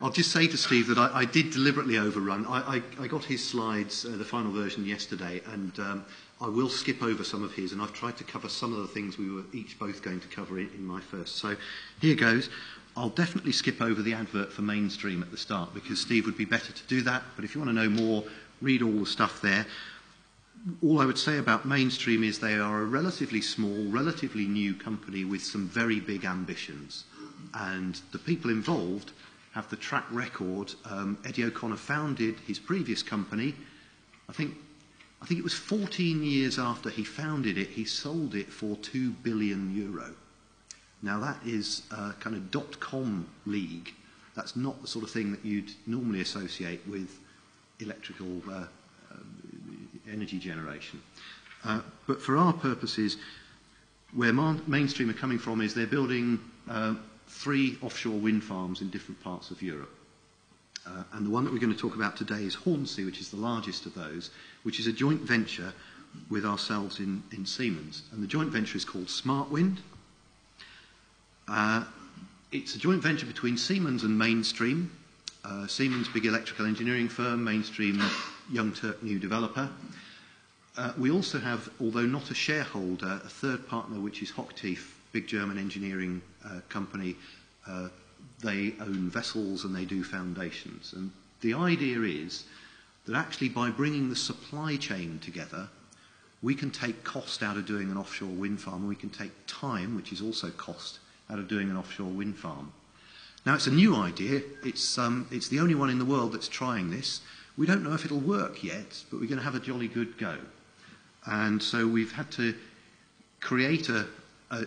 I'll just say to Steve that I did deliberately overrun. I got his slides, the final version, yesterday, and I will skip over some of his, and I've tried to cover some of the things we were each both going to cover in my first. So here goes. I'll definitely skip over the advert for Mainstream at the start, because Steve would be better to do that, but if you want to know more, read all the stuff there. All I would say about Mainstream is they are a relatively small, relatively new company with some very big ambitions, and the people involved have the track record. Eddie O'Connor founded his previous company. I think it was 14 years after he founded it, he sold it for €2 billion. Now that is a kind of dot-com league. That's not the sort of thing that you'd normally associate with electrical energy generation. But for our purposes, where Mainstream are coming from is they're building 3 offshore wind farms in different parts of Europe. And the one that we're going to talk about today is Hornsea, which is the largest of those, which is a joint venture with ourselves in Siemens. And the joint venture is called Smart Wind. It's a joint venture between Siemens and Mainstream. Siemens, big electrical engineering firm, Mainstream, young Turk new developer. We also have, although not a shareholder, a third partner, which is Hochtief, big German engineering company. They own vessels and they do foundations. And the idea is that actually by bringing the supply chain together, we can take cost out of doing an offshore wind farm, and we can take time, which is also cost, out of doing an offshore wind farm. Now, it's a new idea. It's the only one in the world that's trying this. We don't know if it'll work yet, but we're going to have a jolly good go. And so we've had to create a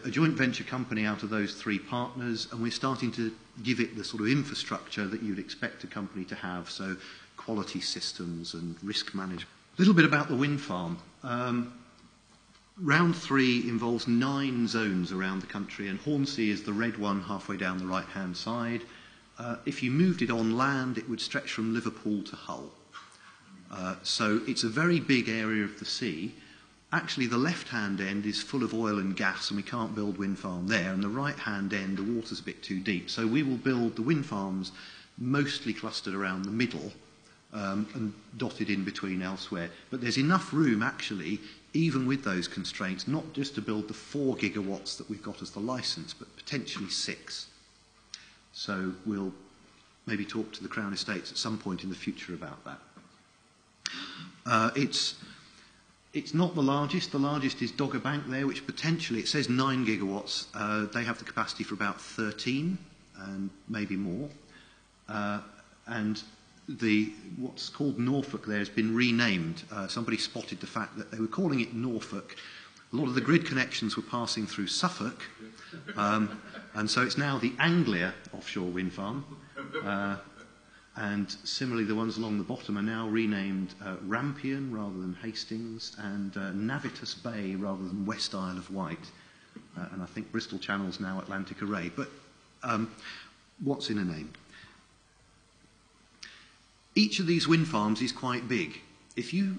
joint venture company out of those 3 partners, and we're starting to give it the sort of infrastructure that you'd expect a company to have, so quality systems and risk management. A little bit about the wind farm. Round 3 involves 9 zones around the country, and Hornsea is the red one halfway down the right-hand side. If you moved it on land, it would stretch from Liverpool to Hull. So it's a very big area of the sea. Actually, the left-hand end is full of oil and gas, and we can't build wind farm there. And the right-hand end, the water's a bit too deep. So we will build the wind farms mostly clustered around the middle and dotted in between elsewhere. But there's enough room, actually, even with those constraints, not just to build the 4 gigawatts that we've got as the license, but potentially 6. So we'll maybe talk to the Crown Estates at some point in the future about that. It's not the largest. The largest is Dogger Bank there, which potentially, it says 9 gigawatts. They have the capacity for about 13 and maybe more. And what's called Norfolk there has been renamed. Somebody spotted the fact that they were calling it Norfolk. A lot of the grid connections were passing through Suffolk. And so it's now the Anglia offshore wind farm. And similarly, the ones along the bottom are now renamed Rampion rather than Hastings, and Navitus Bay rather than West Isle of Wight. And I think Bristol Channel's now Atlantic Array. But what's in a name? Each of these wind farms is quite big. If you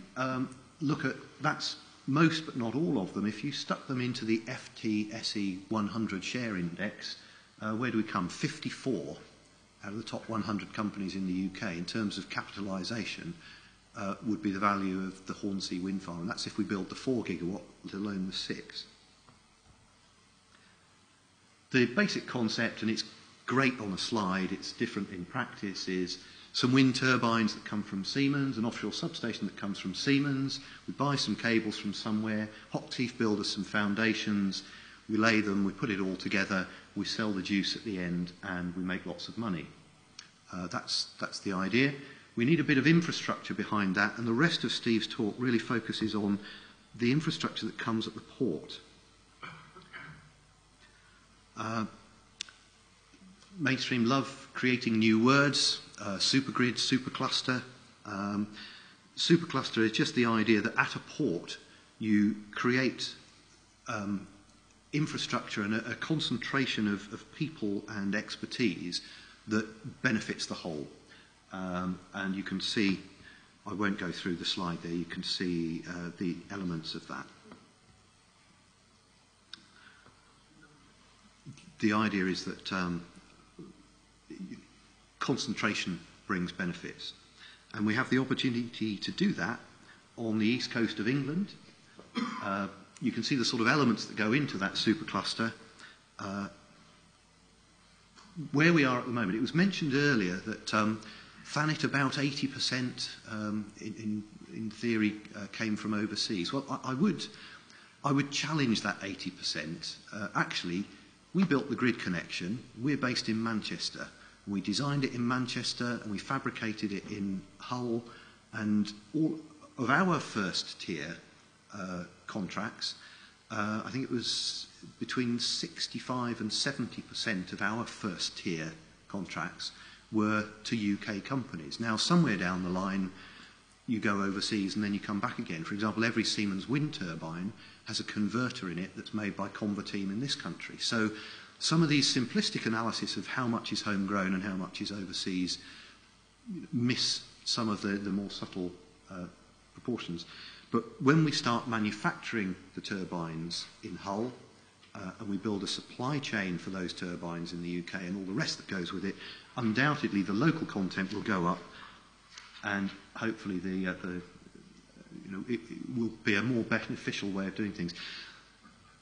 look at, that's most but not all of them, if you stuck them into the FTSE 100 share index, where do we come? 54. Out of the top 100 companies in the UK, in terms of capitalisation, would be the value of the Hornsea wind farm. And that's if we build the 4 gigawatt, let alone the 6. The basic concept, and it's great on a slide, it's different in practice, is some wind turbines that come from Siemens, an offshore substation that comes from Siemens. We buy some cables from somewhere. Hochtief build us some foundations. We lay them, we put it all together, we sell the juice at the end, and we make lots of money. That's the idea. We need a bit of infrastructure behind that, and the rest of Steve's talk really focuses on the infrastructure that comes at the port. Mainstream love creating new words, supergrid, supercluster. Supercluster is just the idea that at a port you create infrastructure and a concentration of people and expertise that benefits the whole. And you can see, I won't go through the slide there, you can see the elements of that. The idea is that concentration brings benefits. And we have the opportunity to do that on the east coast of England. You can see the sort of elements that go into that supercluster. Where we are at the moment, it was mentioned earlier that Thanet, about 80% in theory came from overseas. Well, I would challenge that 80%. Actually, we built the grid connection. We're based in Manchester. We designed it in Manchester and we fabricated it in Hull. And all of our first tier contracts, I think it was between 65 and 70% of our first tier contracts were to UK companies. Now, somewhere down the line, you go overseas and then you come back again. For example, every Siemens wind turbine has a converter in it that's made by Converteam in this country. So some of these simplistic analysis of how much is homegrown and how much is overseas miss some of the more subtle proportions. But when we start manufacturing the turbines in Hull, and we build a supply chain for those turbines in the UK and all the rest that goes with it, undoubtedly the local content will go up, and hopefully it will be a more beneficial way of doing things.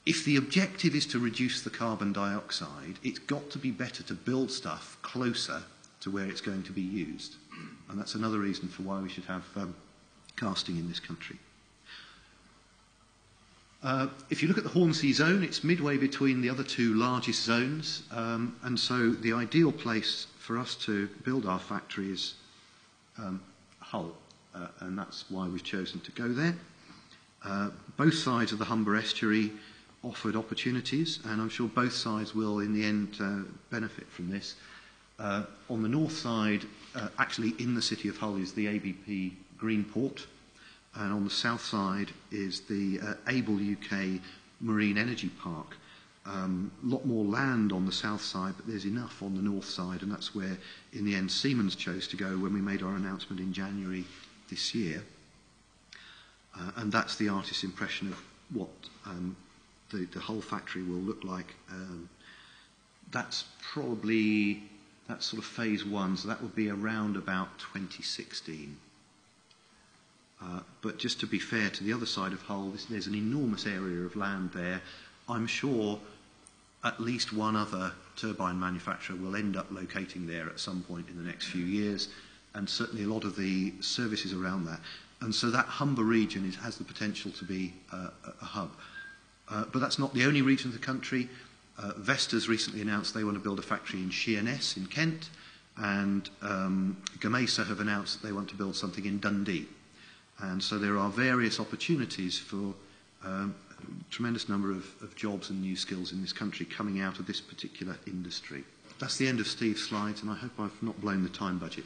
If the objective is to reduce the carbon dioxide, it's got to be better to build stuff closer to where it's going to be used. And that's another reason for why we should have casting in this country. If you look at the Hornsea zone, it's midway between the other two largest zones, and so the ideal place for us to build our factory is Hull, and that's why we've chosen to go there. Both sides of the Humber estuary offered opportunities, and I'm sure both sides will in the end benefit from this. On the north side, actually in the city of Hull, is the ABP Greenport, and on the south side is the Able UK Marine Energy Park. A lot more land on the south side, but there's enough on the north side, and that's where, in the end, Siemens chose to go when we made our announcement in January this year. And that's the artist's impression of what the Hull factory will look like. That's sort of phase one, so that would be around about 2016. But just to be fair to the other side of Hull, there's an enormous area of land there. I'm sure at least one other turbine manufacturer will end up locating there at some point in the next few years, and certainly a lot of the services around that. And so that Humber region has the potential to be a hub. But that's not the only region of the country. Vestas recently announced they want to build a factory in Sheerness in Kent, and Gamesa have announced that they want to build something in Dundee. And so there are various opportunities for a tremendous number of jobs and new skills in this country coming out of this particular industry. That's the end of Steve's slides, and I hope I've not blown the time budget.